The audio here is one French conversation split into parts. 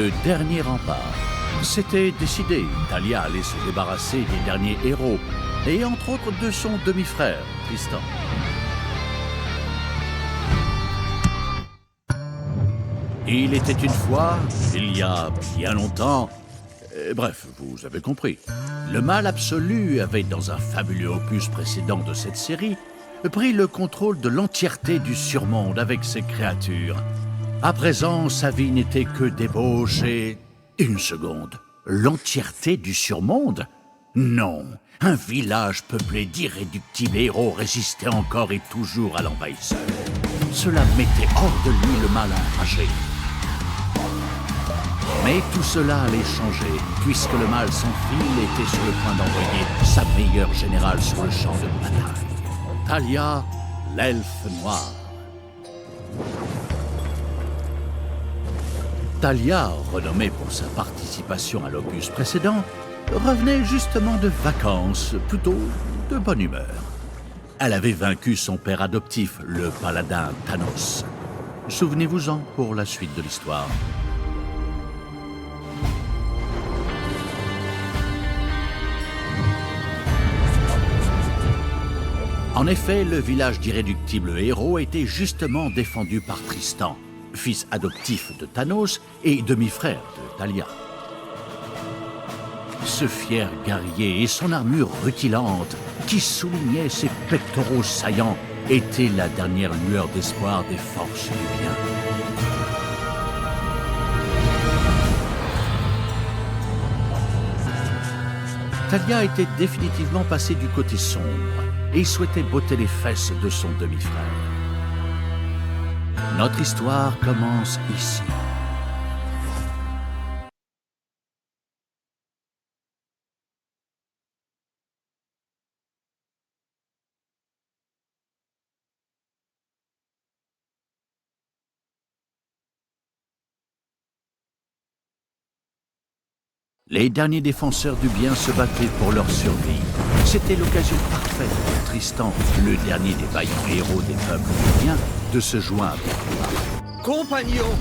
le dernier rempart. C'était décidé, Thalia allait se débarrasser des derniers héros, et entre autres de son demi-frère, Tristan. Il était une fois, il y a bien longtemps... bref, vous avez compris. Le mal absolu avait, dans un fabuleux opus précédent de cette série, pris le contrôle de l'entièreté du surmonde avec ses créatures. À présent, sa vie n'était que débauche et... Une seconde. L'entièreté du surmonde? Non. Un village peuplé d'irréductibles héros résistait encore et toujours à l'envahisseur. Cela mettait hors de lui le mal enragé. Mais tout cela allait changer, puisque le mal sans fil était sur le point d'envoyer sa meilleure générale sur le champ de bataille. Thalia, l'elfe noir. Thalia, renommée pour sa participation à l'opus précédent, revenait justement de vacances, plutôt de bonne humeur. Elle avait vaincu son père adoptif, le paladin Thanos. Souvenez-vous-en pour la suite de l'histoire. En effet, le village d'irréductibles héros était justement défendu par Tristan, fils adoptif de Thanos et demi-frère de Thalia. Ce fier guerrier et son armure rutilante, qui soulignait ses pectoraux saillants, était la dernière lueur d'espoir des forces du bien. Thalia était définitivement passée du côté sombre et souhaitait botter les fesses de son demi-frère. Notre histoire commence ici. Les derniers défenseurs du bien se battaient pour leur survie. C'était l'occasion parfaite pour Tristan, le dernier des vaillants héros des peuples du bien, de se joindre. Compagnons,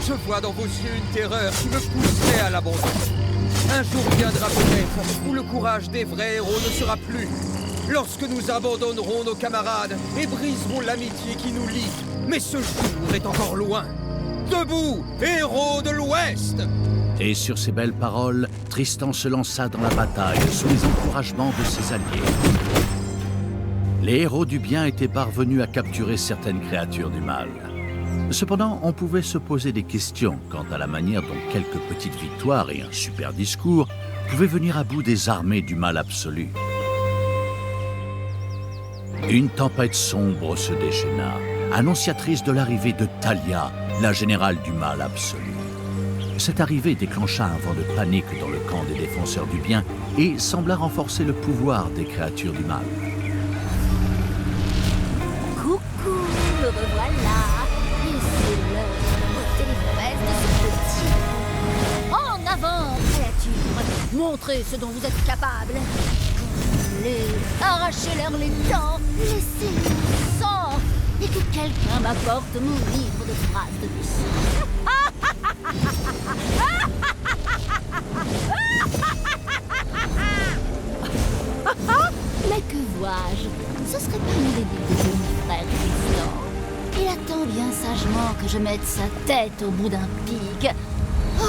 je vois dans vos yeux une terreur qui me pousserait à l'abandon. Un jour viendra peut-être où le courage des vrais héros ne sera plus. Lorsque nous abandonnerons nos camarades et briserons l'amitié qui nous lie. Mais ce jour est encore loin. Debout, héros de l'Ouest! Et sur ces belles paroles, Tristan se lança dans la bataille sous les encouragements de ses alliés. Les héros du bien étaient parvenus à capturer certaines créatures du mal. Cependant, on pouvait se poser des questions quant à la manière dont quelques petites victoires et un super discours pouvaient venir à bout des armées du mal absolu. Une tempête sombre se déchaîna, annonciatrice de l'arrivée de Thalia, la générale du mal absolu. Cette arrivée déclencha un vent de panique dans le camp des défenseurs du bien et sembla renforcer le pouvoir des créatures du mal. Coucou, le revoilà. Et c'est l'heure de botter les fesses de ce petit. En avant, créature. Montrez ce dont vous êtes capable. Arrachez-leur les dents. Laissez-les le sang. Et que quelqu'un m'apporte mon livre de phrases de Lucie. Mais que vois-je? Ce serait pas une idée de mon frère Tristan. Il attend bien sagement que je mette sa tête au bout d'un pic. Oh,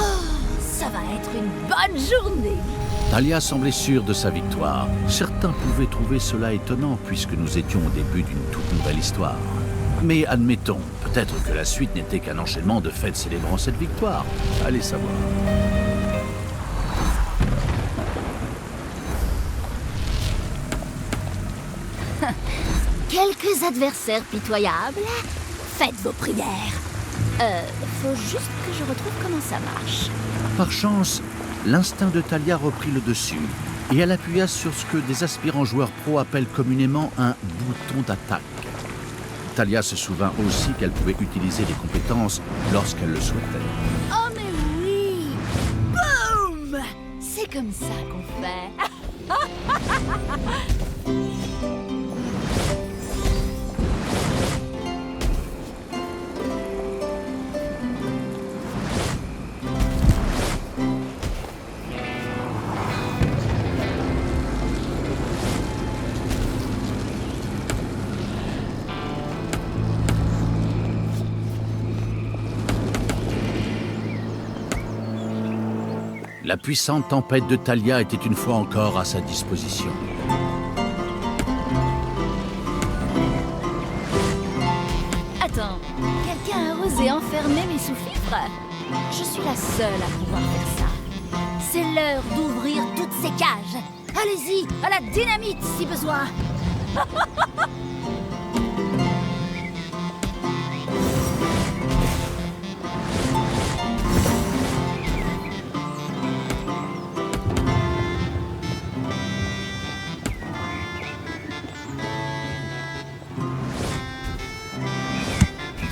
ça va être une bonne journée. Thalia semblait sûre de sa victoire. Certains pouvaient trouver cela étonnant puisque nous étions au début d'une toute nouvelle histoire. Mais admettons, peut-être que la suite n'était qu'un enchaînement de fêtes célébrant cette victoire. Allez savoir. Quelques adversaires pitoyables. Faites vos prières. Faut juste que je retrouve comment ça marche. Par chance, l'instinct de Thalia reprit le dessus et elle appuya sur ce que des aspirants joueurs pro appellent communément un bouton d'attaque. Thalia se souvint aussi qu'elle pouvait utiliser des compétences lorsqu'elle le souhaitait. Oh mais oui! Boum! C'est comme ça qu'on fait. La puissante tempête de Thalia était une fois encore à sa disposition. Attends, quelqu'un a osé enfermer mes sous-fifres? Je suis la seule à pouvoir faire ça. C'est l'heure d'ouvrir toutes ces cages. Allez-y, à la dynamite si besoin.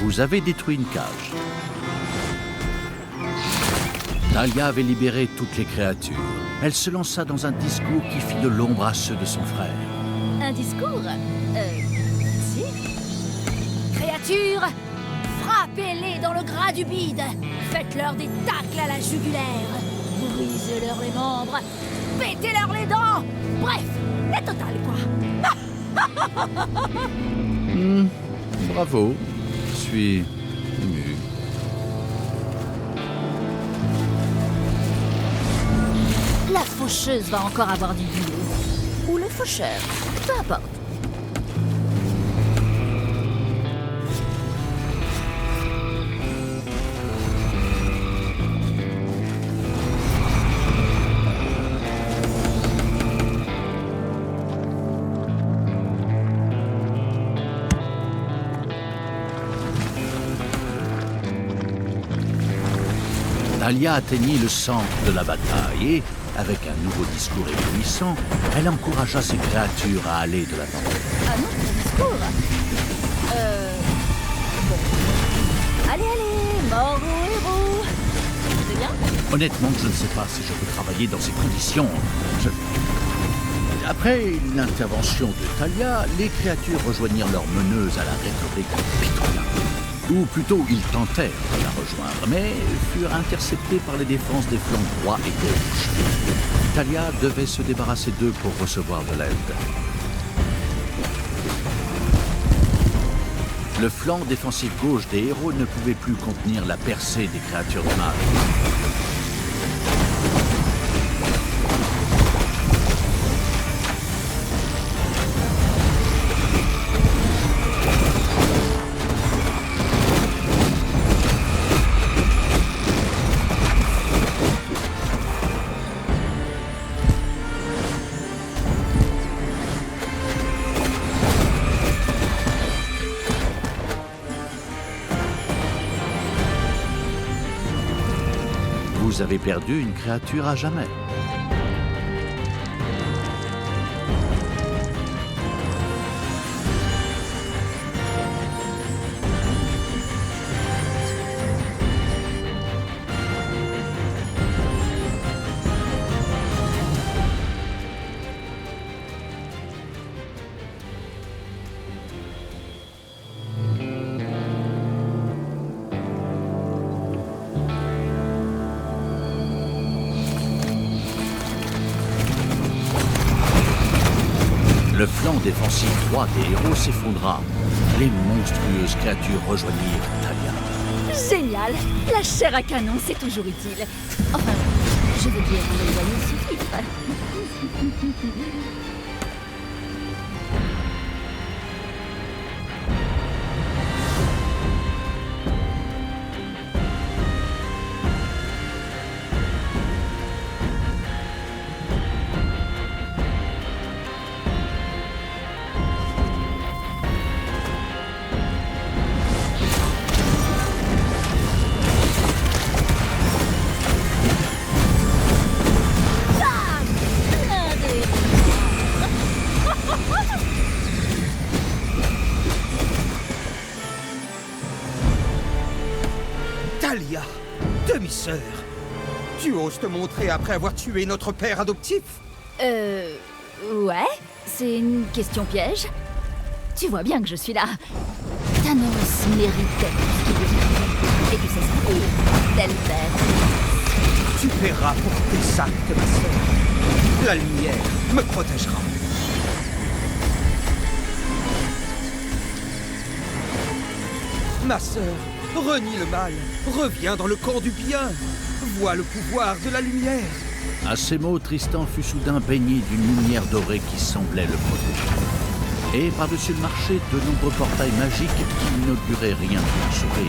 Vous avez détruit une cage. Thalia avait libéré toutes les créatures. Elle se lança dans un discours qui fit de l'ombre à ceux de son frère. Un discours? Si. Créatures, frappez-les dans le gras du bide. Faites-leur des tacles à la jugulaire. Brisez-leur les membres. Pétez-leur les dents. Bref, la totale, quoi. Bravo. Je suis ému. La faucheuse va encore avoir du boulot. Ou le faucheur, peu importe. Thalia atteignit le centre de la bataille et, avec un nouveau discours éblouissant, elle encouragea ses créatures à aller de l'avant. Un autre discours? Bon. Allez, mort aux héros. C'est bien? Honnêtement, je ne sais pas si je peux travailler dans ces conditions. Après l'intervention de Thalia, les créatures rejoignirent leur meneuse à la rhétorique pitoyable. Ou plutôt, ils tentèrent de la rejoindre, mais furent interceptés par les défenses des flancs droit et gauche. Thalia devait se débarrasser d'eux pour recevoir de l'aide. Le flanc défensif gauche des héros ne pouvait plus contenir la percée des créatures de mal. Vous avez perdu une créature à jamais. Le flanc défensif droit des héros s'effondra. Les monstrueuses créatures rejoignirent Thalia. Génial. La chair à canon, c'est toujours utile. Enfin, je veux dire, les voyous sous-fifres. Thalia, demi-sœur, tu oses te montrer après avoir tué notre père adoptif? Ouais, c'est une question piège. Tu vois bien que je suis là. Thanos méritait ce qu'il lui arrive. Et tu sais ça, telle bête. Tu paieras pour tes actes, ma sœur. La lumière me protégera. Ma sœur, renie le mal, reviens dans le camp du bien. vois le pouvoir de la lumière. À ces mots, Tristan fut soudain baigné d'une lumière dorée qui semblait le protéger. Et par-dessus le marché, de nombreux portails magiques qui n'auguraient rien pour sauver.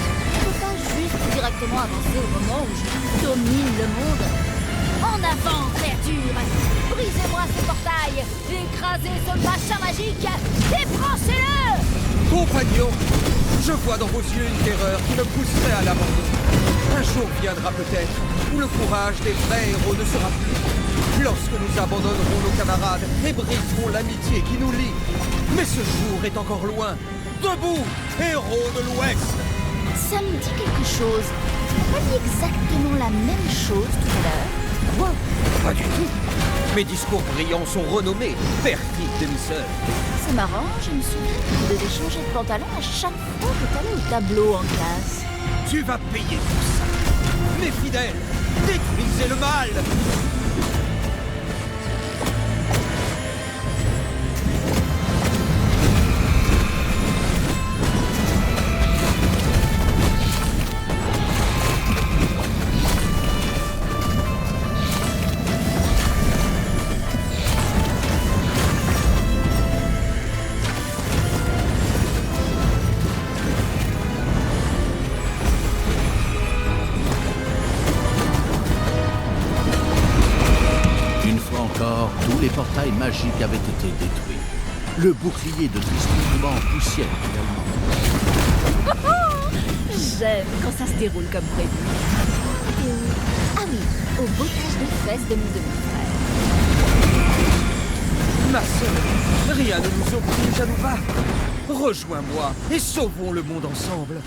On peut pas juste directement avancer au moment où je domine le monde. En avant, créature! Brisez-moi ce portail! Écrasez ce machin magique! Débranchez-le! Compagnon, je vois dans vos yeux une terreur qui me pousserait à l'abandon. Un jour viendra peut-être où le courage des vrais héros ne sera plus. Lorsque nous abandonnerons nos camarades et briserons l'amitié qui nous lie. Mais ce jour est encore loin. Debout, héros de l'Ouest! Ça me dit quelque chose. Tu n'as pas dit exactement la même chose tout à l'heure? Quoi? Pas du tout. Mes discours brillants sont renommés, perfide demi-sœur. C'est marrant, je me souviens que tu devais changer de pantalon à chaque fois que t'allais au tableau en classe. Tu vas payer pour ça. Mes fidèles, détruisez le mal! Tous les portails magiques avaient été détruits. Le bouclier de Tristan tomba en poussière également. J'aime quand ça se déroule comme prévu. Et ah oui, au bottage de fesses de mon demi-frère. Ma sœur, rien ne nous oblige à nous battre. Rejoins-moi et sauvons le monde ensemble.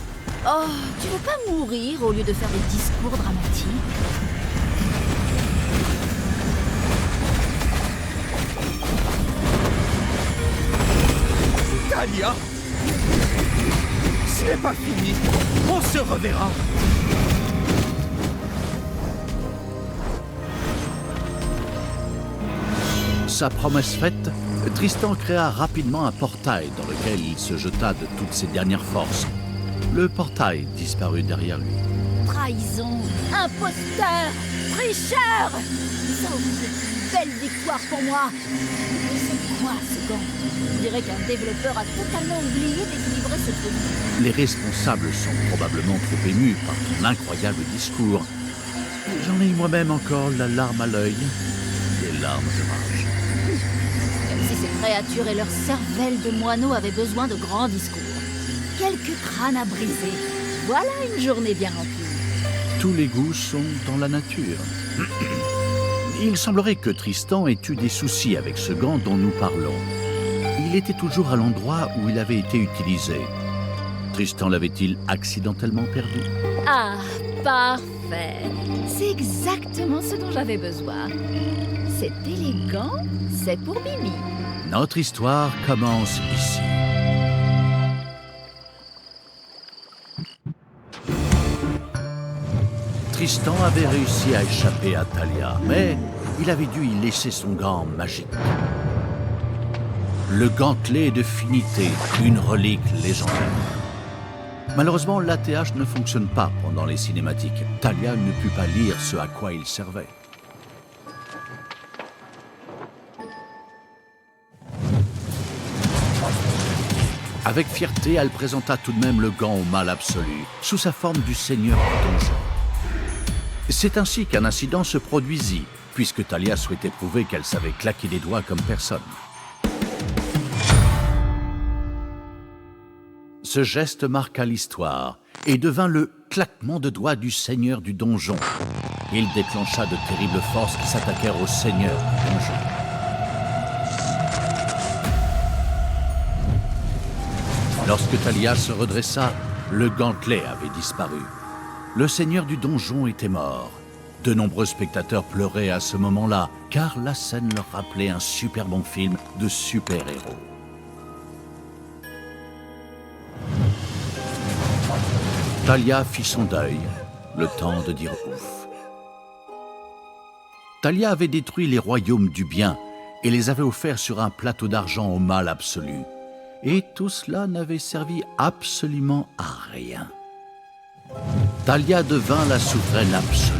Oh, tu veux pas mourir au lieu de faire des discours dramatiques? Talia, ce n'est pas fini. On se reverra. Sa promesse faite, Tristan créa rapidement un portail dans lequel il se jeta de toutes ses dernières forces. Le portail disparut derrière lui. Trahison, imposteur, tricheur! Ça aurait été une belle victoire pour moi. Mais c'est quoi ce gant? On dirait qu'un développeur a totalement oublié d'équilibrer ce truc. Les responsables sont probablement trop émus par ton incroyable discours. J'en ai eu moi-même encore la larme à l'œil. Des larmes de rage. Comme si ces créatures et leur cervelle de moineaux avaient besoin de grands discours. Quelques crânes à briser. Voilà une journée bien remplie. Tous les goûts sont dans la nature. Il semblerait que Tristan ait eu des soucis avec ce gant dont nous parlons. Il était toujours à l'endroit où il avait été utilisé. Tristan l'avait-il accidentellement perdu? Ah, parfait. C'est exactement ce dont j'avais besoin. C'est élégant, c'est pour Mimi. Notre histoire commence ici. Tristan avait réussi à échapper à Talia, mais il avait dû y laisser son gant magique. Le gantelet de Finité, une relique légendaire. Malheureusement, l'ATH ne fonctionne pas pendant les cinématiques. Talia ne put pas lire ce à quoi il servait. Avec fierté, elle présenta tout de même le gant au mal absolu, sous sa forme du seigneur du donjon. C'est ainsi qu'un incident se produisit, puisque Talia souhaitait prouver qu'elle savait claquer des doigts comme personne. Ce geste marqua l'histoire et devint le claquement de doigts du seigneur du donjon. Il déclencha de terribles forces qui s'attaquèrent au seigneur du donjon. Lorsque Talia se redressa, le gantelet avait disparu. Le seigneur du donjon était mort. De nombreux spectateurs pleuraient à ce moment-là, car la scène leur rappelait un super bon film de super-héros. Talia fit son deuil, le temps de dire ouf. Talia avait détruit les royaumes du bien et les avait offerts sur un plateau d'argent au mal absolu. Et tout cela n'avait servi absolument à rien. Talia devint la souveraine absolue.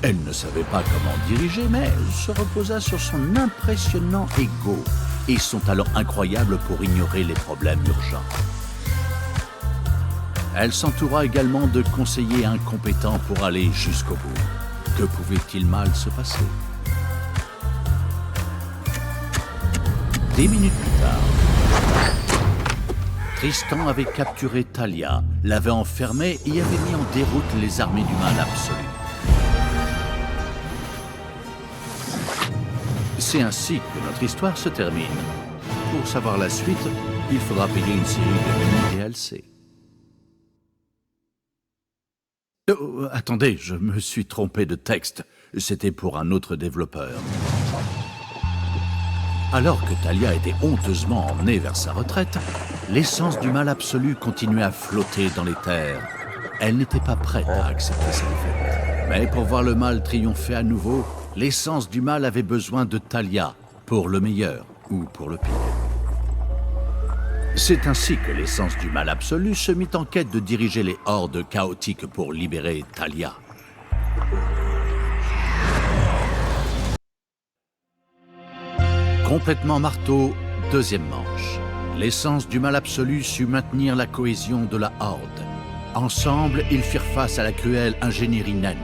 Elle ne savait pas comment diriger, mais elle se reposa sur son impressionnant ego et son talent incroyable pour ignorer les problèmes urgents. Elle s'entoura également de conseillers incompétents pour aller jusqu'au bout. Que pouvait-il mal se passer? 10 minutes plus tard, Tristan avait capturé Talia, l'avait enfermée et avait mis en déroute les armées du mal absolu. C'est ainsi que notre histoire se termine. Pour savoir la suite, il faudra payer une série de mini-DLC. Attendez, je me suis trompé de texte. C'était pour un autre développeur. Alors que Talia était honteusement emmenée vers sa retraite, l'essence du mal absolu continuait à flotter dans les terres. Elle n'était pas prête à accepter sa défaite. Mais pour voir le mal triompher à nouveau, l'essence du mal avait besoin de Talia, pour le meilleur ou pour le pire. C'est ainsi que l'essence du mal absolu se mit en quête de diriger les hordes chaotiques pour libérer Talia. Complètement marteau, deuxième manche. L'essence du mal absolu sut maintenir la cohésion de la horde. Ensemble, ils firent face à la cruelle ingénierie naine.